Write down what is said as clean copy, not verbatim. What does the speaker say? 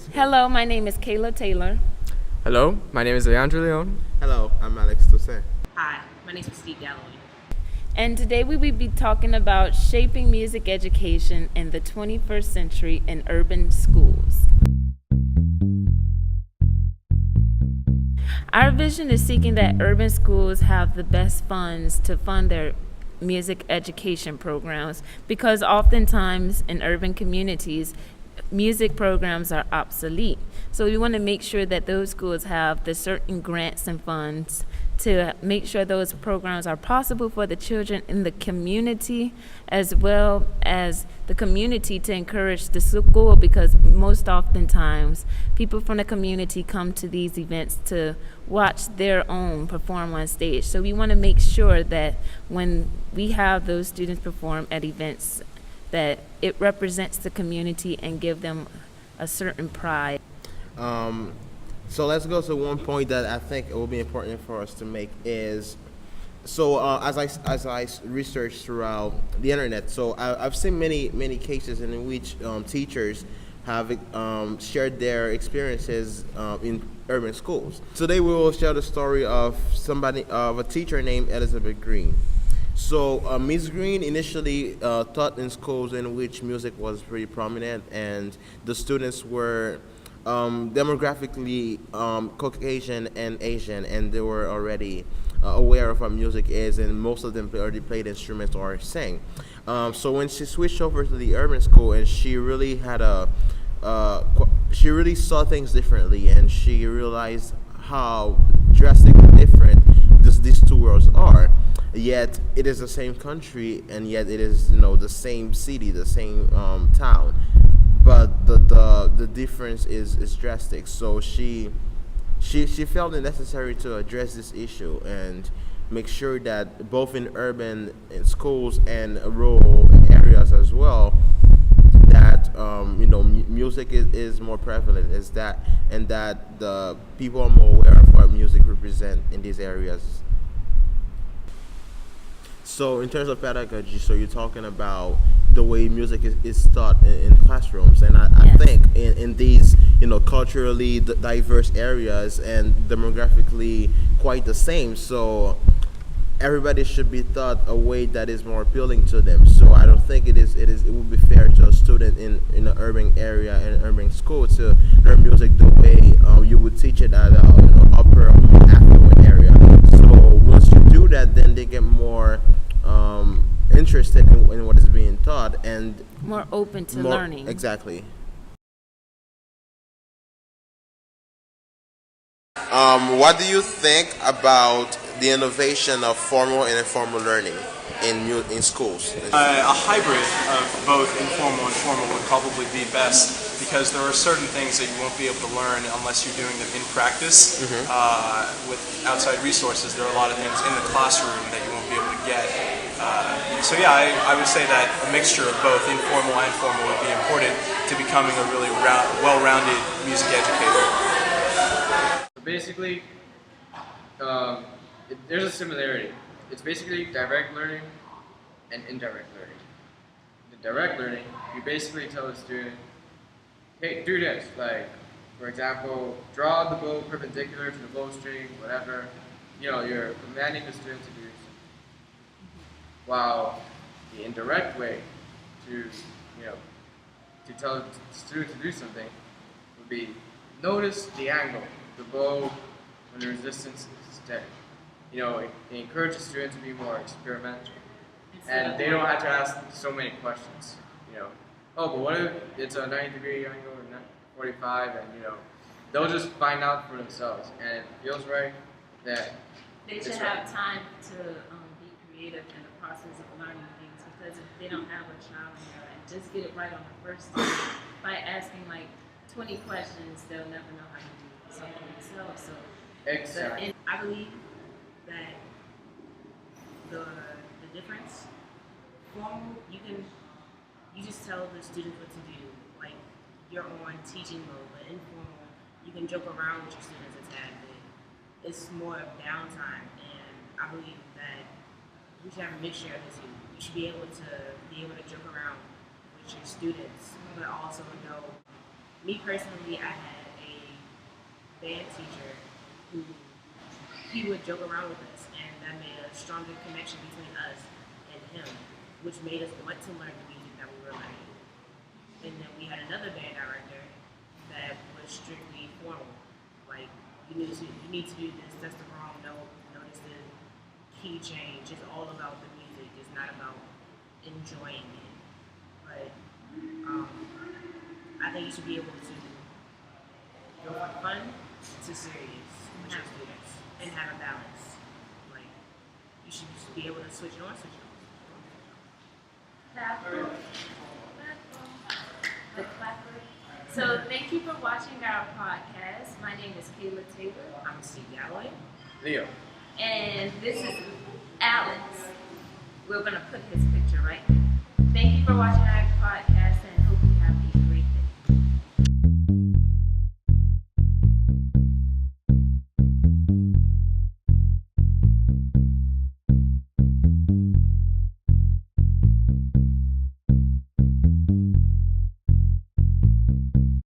Hello, my name is Kaylah Taylor. Hello, my name is Leandro. Hello, I'm Alex Toussaint. Hi, my name is Mystique Galloway. And today we will be talking about shaping music education in the 21st century in urban schools. Our vision is seeking that urban schools have the best funds to fund their music education programs because oftentimes in urban communities, music programs are obsolete. So we want to make sure that those schools have the certain grants and funds to make sure those programs are possible for the children in the community, as well as the community to encourage the school, because most oftentimes people from the community come to these events to watch their own perform on stage. So we want to make sure that when we have those students perform at events, that it represents the community and give them a certain pride. So let's go to one point that I think it will be important for us to make is, as I researched throughout the internet, so I've seen many cases in which teachers have shared their experiences in urban schools. Today we will share the story of a teacher named Elizabeth Green. So Ms. Green initially taught in schools in which music was pretty prominent, and the students were demographically Caucasian and Asian, and they were already aware of what music is, and most of them already played instruments or sang. So when she switched over to the urban school, and she really had she really saw things differently, and she realized how drastically different these two worlds are. Yet it is the same country, and yet it is the same city, the same town, but the difference is drastic. So she felt it necessary to address this issue and make sure that both in urban schools and rural areas as well, that music is more prevalent, is that, and that the people are more aware of what music represent in these areas. So in terms of pedagogy, so you're talking about the way music is taught in classrooms, and I Yes. think in these culturally diverse areas and demographically quite the same, so everybody should be taught a way that is more appealing to them. So I don't think it would be fair to a student in an urban area, in an urban school, to learn music the way you would teach it at a upper affluent area. So once you do that, then they get more interested in what is being taught and More open to more learning. exactly. What do you think about the innovation of formal and informal learning in schools? A hybrid of both informal and formal would probably be best, because there are certain things that you won't be able to learn unless you're doing them in practice. With outside resources, there are a lot of things in the classroom that you won't be able to get. So yeah, I would say that a mixture of both informal and formal would be important to becoming a really well-rounded music educator. Basically, there's a similarity. It's basically direct learning and indirect learning. The direct learning, you basically tell the student, hey, do this. Like, for example, draw the bow perpendicular to the bowstring, whatever. You're commanding the student to do something. While the indirect way to tell the student to do something would be notice the angle, the bow, when the resistance is steady. It encourages students to be more experimental, and they don't have to ask so many questions. Oh, but what if it's a 90-degree angle or 45, and they'll just find out for themselves, and it feels right that They should have time to be creative in the process of learning things, because if they don't have a trial and error and just get it right on the first time by asking like 20 questions, they'll never know how to do something themselves. So Exactly. I believe that the difference, formal, you just tell the students what to do, like you're on teaching mode, but informal, you can joke around with your students a tad bit. It's more of downtime, and I believe that we should have a mixture of the two. You should be able to joke around with your students, but also know me personally, I had a band teacher who he would joke around with us, and that made a stronger connection between us and him, which made us want to learn the music that we were learning. And then we had another band director that was strictly formal, like you need to do this. That's the wrong note. Notice the key change. It's all about the music. It's not about enjoying it. But I think you should be able to go from fun to serious with your students and have a balance. Like you should just be able to switch it on, switch it off. Clapper. The clapper. So thank you for watching our podcast. My name is Kaylah Taylor. I'm Mystique Galloway. Leo. And this is Alex. We're going to put his picture right there. Thank you for watching our podcast.